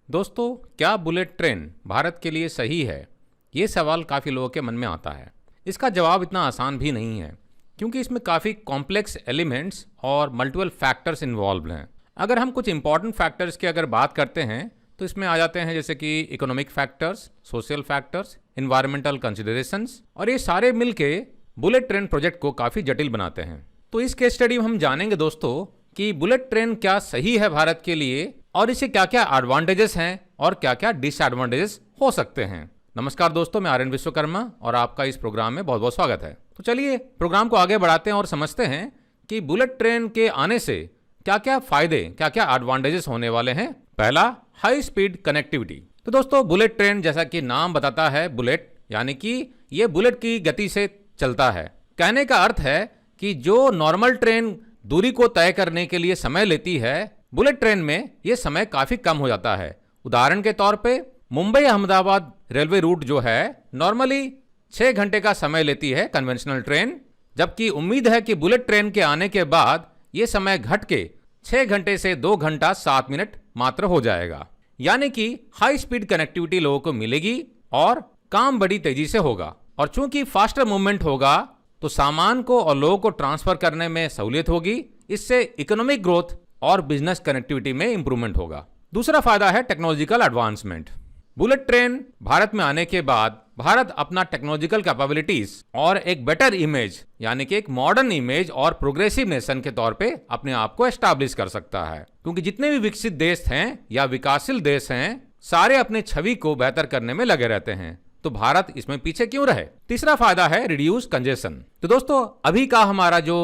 दोस्तों, क्या bullet train Bharat के लिए सही है? ये सवाल काफ़ी लोगों के मन में आता है। इसका जवाब इतना आसान भी नहीं है, क्योंकि इसमें काफ़ी कॉम्प्लेक्स एलिमेंट्स और मल्टीपल फैक्टर्स इन्वॉल्व हैं। अगर हम कुछ इंपॉर्टेंट फैक्टर्स की अगर बात करते हैं, तो इसमें आ जाते हैं जैसे कि economic factors, social factors, environmental considerations, और ये सारे मिलके बुलेट ट्रेन प्रोजेक्ट को काफ़ी जटिल बनाते हैं। तो इस केस स्टडी में हम जानेंगे दोस्तों कि बुलेट ट्रेन क्या सही है भारत के लिए, और इससे क्या क्या एडवांटेजेस हैं और क्या क्या डिसएडवांटेजेस हो सकते हैं। नमस्कार दोस्तों, मैं आर्यन विश्वकर्मा और आपका इस प्रोग्राम में बहुत बहुत स्वागत है। तो चलिए प्रोग्राम को आगे बढ़ाते हैं और समझते हैं कि बुलेट ट्रेन के आने से क्या क्या फायदे, क्या क्या एडवांटेजेस होने वाले हैं। पहला, हाई स्पीड कनेक्टिविटी। तो दोस्तों, बुलेट ट्रेन जैसा कि नाम बताता है, बुलेट यानी कि ये बुलेट की गति से चलता है। कहने का अर्थ है कि जो नॉर्मल ट्रेन दूरी को तय करने के लिए समय लेती है, बुलेट ट्रेन में यह समय काफी कम हो जाता है। उदाहरण के तौर पे मुंबई अहमदाबाद रेलवे रूट जो है नॉर्मली 6 घंटे का समय लेती है कन्वेंशनल ट्रेन, जबकि उम्मीद है कि बुलेट ट्रेन के आने के बाद यह समय घट के 6 घंटे से 2 घंटा 7 मिनट मात्र हो जाएगा। यानी कि हाई स्पीड कनेक्टिविटी लोगों को मिलेगी और काम बड़ी तेजी से होगा। और चूंकि फास्टर मूवमेंट होगा तो सामान को और लोगों को ट्रांसफर करने में सहूलियत होगी। इससे इकोनॉमिक ग्रोथ और बिजनेस कनेक्टिविटी में इंप्रूवमेंट होगा। दूसरा फायदा है technological advancement. Bullet train Bharat में आने के बाद भारत अपना टेक्नोलॉजिकल कैपेबिलिटीज और एक बेटर इमेज, यानी कि एक मॉडर्न इमेज और प्रोग्रेसिव नेशन के तौर पे अपने आप को एस्टैब्लिश कर सकता है। क्योंकि जितने भी विकसित देश हैं या विकासशील देश हैं, सारे अपने छवि को बेहतर करने में लगे रहते हैं, तो भारत इसमें पीछे क्यों रहे। तीसरा फायदा है रिड्यूस कंजेशन। तो दोस्तों, अभी का हमारा जो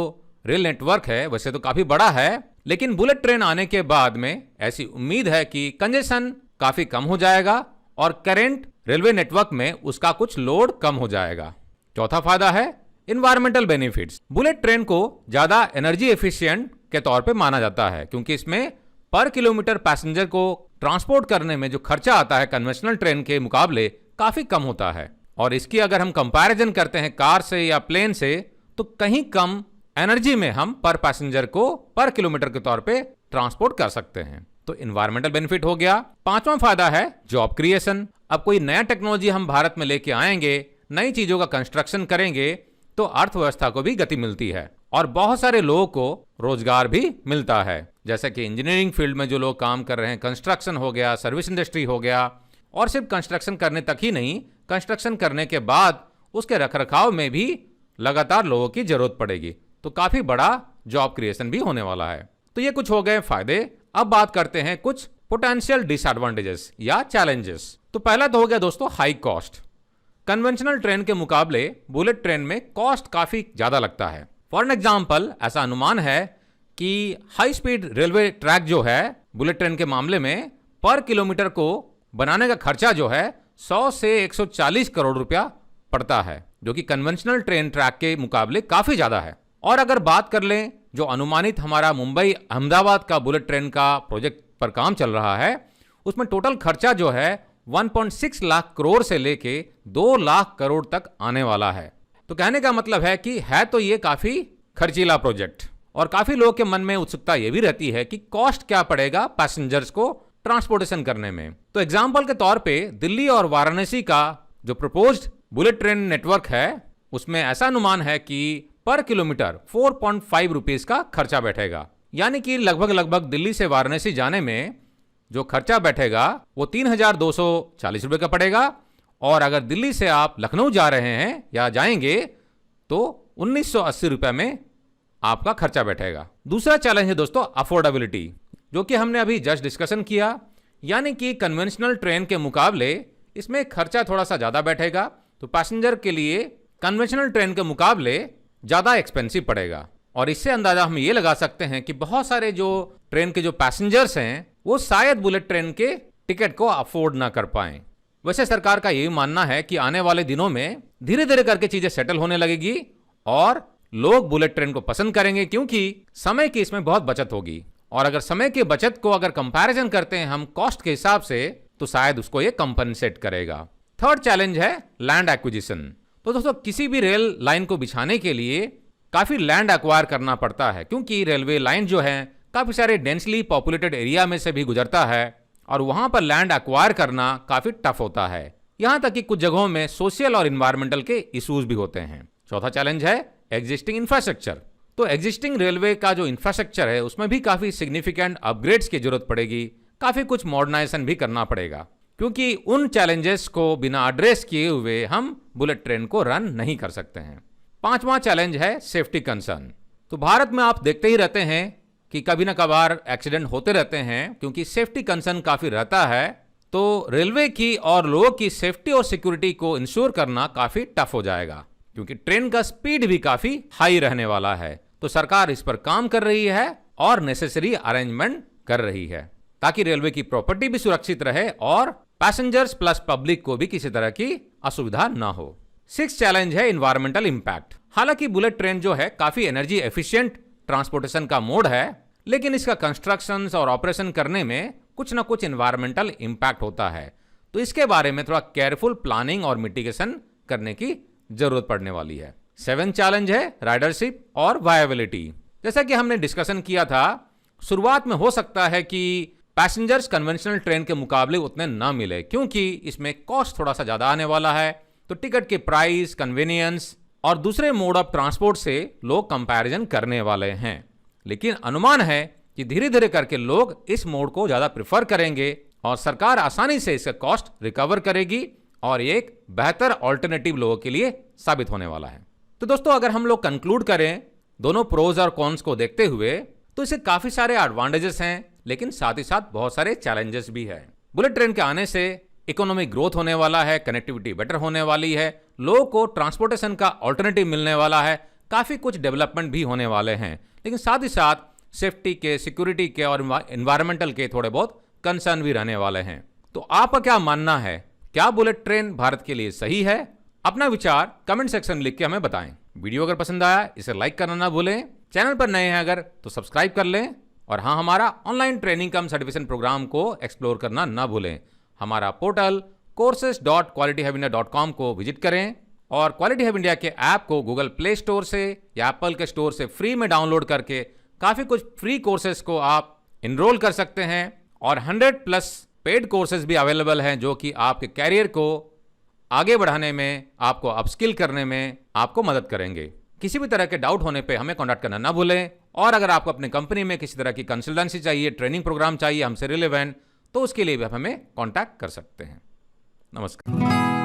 रेल नेटवर्क है वैसे तो काफी बड़ा है, लेकिन बुलेट ट्रेन आने के बाद में ऐसी उम्मीद है कि कंजेशन काफी कम हो जाएगा और करंट रेलवे नेटवर्क में उसका कुछ लोड कम हो जाएगा। चौथा फायदा है इन्वायरमेंटल बेनिफिट्स। बुलेट ट्रेन को ज्यादा एनर्जी एफिशिएंट के तौर पे माना जाता है, क्योंकि इसमें पर किलोमीटर पैसेंजर को ट्रांसपोर्ट करने में जो खर्चा आता है कन्वेंशनल ट्रेन के मुकाबले काफी कम होता है। और इसकी अगर हम कंपैरिजन करते हैं कार से या प्लेन से, तो कहीं कम एनर्जी में हम पर पैसेंजर को पर किलोमीटर के तौर पे ट्रांसपोर्ट कर सकते हैं। तो इन्वायरमेंटल बेनिफिट हो गया। पांचवा फायदा है जॉब क्रिएशन। अब कोई नया टेक्नोलॉजी हम भारत में लेके आएंगे, नई चीजों का कंस्ट्रक्शन करेंगे, तो अर्थव्यवस्था को भी गति मिलती है और बहुत सारे लोगों को रोजगार भी मिलता है। जैसे कि इंजीनियरिंग फील्ड में जो लोग काम कर रहे हैं, कंस्ट्रक्शन हो गया, सर्विस इंडस्ट्री हो गया, और सिर्फ कंस्ट्रक्शन करने तक ही नहीं, कंस्ट्रक्शन करने के बाद उसके रखरखाव में भी लगातार लोगों की जरूरत पड़ेगी। तो काफी बड़ा जॉब क्रिएशन भी होने वाला है। तो ये कुछ हो गए फायदे। अब बात करते हैं कुछ पोटेंशियल डिसएडवांटेजेस या चैलेंजेस। तो पहला तो हो गया दोस्तों हाई कॉस्ट। कन्वेंशनल ट्रेन के मुकाबले बुलेट ट्रेन में कॉस्ट काफी ज्यादा लगता है। फॉर एन एग्जांपल, ऐसा अनुमान है कि हाई स्पीड रेलवे ट्रैक जो है बुलेट ट्रेन के मामले में पर किलोमीटर को बनाने का खर्चा जो है 100 से 140 करोड़ रुपया पड़ता है, जो कि कन्वेंशनल ट्रेन ट्रैक के मुकाबले काफी ज्यादा है। और अगर बात कर लें जो अनुमानित हमारा मुंबई अहमदाबाद का बुलेट ट्रेन का प्रोजेक्ट पर काम चल रहा है, उसमें टोटल खर्चा जो है 1.6 लाख करोड़ से लेके 2 लाख करोड़ तक आने वाला है। तो कहने का मतलब है कि है तो ये काफी खर्चीला प्रोजेक्ट, और काफी लोगों के मन में उत्सुकता ये भी रहती है कि कॉस्ट क्या पड़ेगा पैसेंजर्स को ट्रांसपोर्टेशन करने में। तो एग्जाम्पल के तौर पे दिल्ली और वाराणसी का जो प्रपोज्ड बुलेट ट्रेन नेटवर्क है, उसमें ऐसा अनुमान है कि पर किलोमीटर 4.5 रुपीज का खर्चा बैठेगा। यानी कि लगभग दिल्ली से वाराणसी जाने में जो खर्चा बैठेगा वो 3,240 रुपये का पड़ेगा, और अगर दिल्ली से आप लखनऊ जा रहे हैं या जाएंगे तो 1,980 रुपये में आपका खर्चा बैठेगा। दूसरा चैलेंज है दोस्तों अफोर्डेबिलिटी, जो कि हमने अभी जस्ट डिस्कशन किया। यानी कि कन्वेंशनल ट्रेन के मुकाबले इसमें खर्चा थोड़ा सा ज्यादा बैठेगा, तो पैसेंजर के लिए कन्वेंशनल ट्रेन के मुकाबले ज्यादा एक्सपेंसिव पड़ेगा। और इससे अंदाजा हम ये लगा सकते हैं कि बहुत सारे जो ट्रेन के जो पैसेंजर्स हैं वो शायद बुलेट ट्रेन के टिकट को अफोर्ड ना कर पाएं। वैसे सरकार का यही मानना है कि आने वाले दिनों में धीरे धीरे करके चीजें सेटल होने लगेगी और लोग बुलेट ट्रेन को पसंद करेंगे, क्योंकि समय की इसमें बहुत बचत होगी। और अगर समय की बचत को अगर कंपैरिजन करते हैं हम कॉस्ट के हिसाब से, तो शायद उसको ये कंपनसेट करेगा। थर्ड चैलेंज है लैंड एक्विजिशन। तो दोस्तों, किसी भी रेल लाइन को बिछाने के लिए काफी लैंड एक्वायर करना पड़ता है, क्योंकि रेलवे लाइन जो है काफी सारे डेंसली पॉपुलेटेड एरिया में से भी गुजरता है और वहां पर लैंड एक्वायर करना काफी टफ होता है। यहां तक कि कुछ जगहों में सोशल और इन्वायरमेंटल के इश्यूज भी होते हैं। चौथा चैलेंज है एग्जिस्टिंग इंफ्रास्ट्रक्चर। तो एग्जिस्टिंग रेलवे का जो इंफ्रास्ट्रक्चर है उसमें भी काफी सिग्निफिकेंट अपग्रेड्स की जरूरत पड़ेगी, काफी कुछ मॉडर्नाइजेशन भी करना पड़ेगा, क्योंकि उन चैलेंजेस को बिना एड्रेस किए हुए हम बुलेट ट्रेन को रन नहीं कर सकते हैं। पांचवा चैलेंज है सेफ्टी कंसर्न। तो भारत में आप देखते ही रहते हैं कि कभी ना कभार एक्सीडेंट होते रहते हैं, क्योंकि सेफ्टी कंसर्न काफी रहता है। तो रेलवे की और लोगों की सेफ्टी और सिक्योरिटी को इंश्योर करना काफी टफ हो जाएगा, क्योंकि ट्रेन का स्पीड भी काफी हाई रहने वाला है। तो सरकार इस पर काम कर रही है और नेसेसरी अरेंजमेंट कर रही है, ताकि रेलवे की प्रॉपर्टी भी सुरक्षित रहे और पैसेंजर्स प्लस पब्लिक को भी किसी तरह की असुविधा ना हो। सिक्स चैलेंज है इन्वायरमेंटल इंपैक्ट। हालांकि बुलेट ट्रेन जो है काफी एनर्जी एफिशिएंट ट्रांसपोर्टेशन का मोड है, लेकिन इसका कंस्ट्रक्शन और ऑपरेशन करने में कुछ ना कुछ इन्वायरमेंटल इंपैक्ट होता है। तो इसके बारे में थोड़ा केयरफुल प्लानिंग और मिटिगेशन करने की जरूरत पड़ने वाली है। सेवेंथ चैलेंज है राइडरशिप और वायबिलिटी। जैसा कि हमने डिस्कशन किया था, शुरुआत में हो सकता है कि पैसेंजर्स कन्वेंशनल ट्रेन के मुकाबले उतने ना मिले, क्योंकि इसमें कॉस्ट थोड़ा सा ज्यादा आने वाला है। तो टिकट के प्राइस, कन्वीनियंस और दूसरे मोड ऑफ ट्रांसपोर्ट से लोग कंपैरिजन करने वाले हैं। लेकिन अनुमान है कि धीरे धीरे करके लोग इस मोड को ज्यादा प्रेफर करेंगे और सरकार आसानी से इसका कॉस्ट रिकवर करेगी और एक बेहतर ऑल्टरनेटिव लोगों के लिए साबित होने वाला है। तो दोस्तों, अगर हम लोग कंक्लूड करें दोनों प्रोज और कॉन्स को देखते हुए, तो इसे काफी सारे एडवांटेजेस हैं, लेकिन साथ ही साथ बहुत सारे चैलेंजेस भी है। बुलेट ट्रेन के आने से इकोनॉमिक ग्रोथ होने वाला है, कनेक्टिविटी बेटर होने वाली है, लोगों को ट्रांसपोर्टेशन का ऑल्टरनेटिव मिलने वाला है, काफी कुछ डेवलपमेंट भी होने वाले हैं। लेकिन साथ ही साथ सेफ्टी के, सिक्योरिटी के और एनवायरमेंटल के थोड़े बहुत कंसर्न भी रहने वाले हैं। तो आपका क्या मानना है? क्या बुलेट ट्रेन भारत के लिए सही है? अपना विचार कमेंट सेक्शन में लिख के हमें बताएं। वीडियो अगर पसंद आया इसे लाइक करना ना भूलें। चैनल पर नए हैं अगर तो सब्सक्राइब कर लें। और हाँ, हमारा ऑनलाइन ट्रेनिंग कम सर्टिफिकेशन प्रोग्राम को एक्सप्लोर करना ना भूलें। हमारा पोर्टल courses.qualityhubindia.com को विजिट करें और क्वालिटी हब इंडिया के ऐप को गूगल प्ले स्टोर से या एप्पल के स्टोर से फ्री में डाउनलोड करके काफ़ी कुछ फ्री कोर्सेज को आप इनरोल कर सकते हैं। और 100+ पेड कोर्सेज भी अवेलेबल हैं, जो कि आपके कैरियर को आगे बढ़ाने में, आपको अपस्किल करने में आपको मदद करेंगे। किसी भी तरह के डाउट होने पे हमें कॉन्टैक्ट करना ना भूलें। और अगर आपको अपने कंपनी में किसी तरह की कंसल्टेंसी चाहिए, ट्रेनिंग प्रोग्राम चाहिए हमसे रिलेवेंट, तो उसके लिए भी आप हमें कॉन्टैक्ट कर सकते हैं। नमस्कार।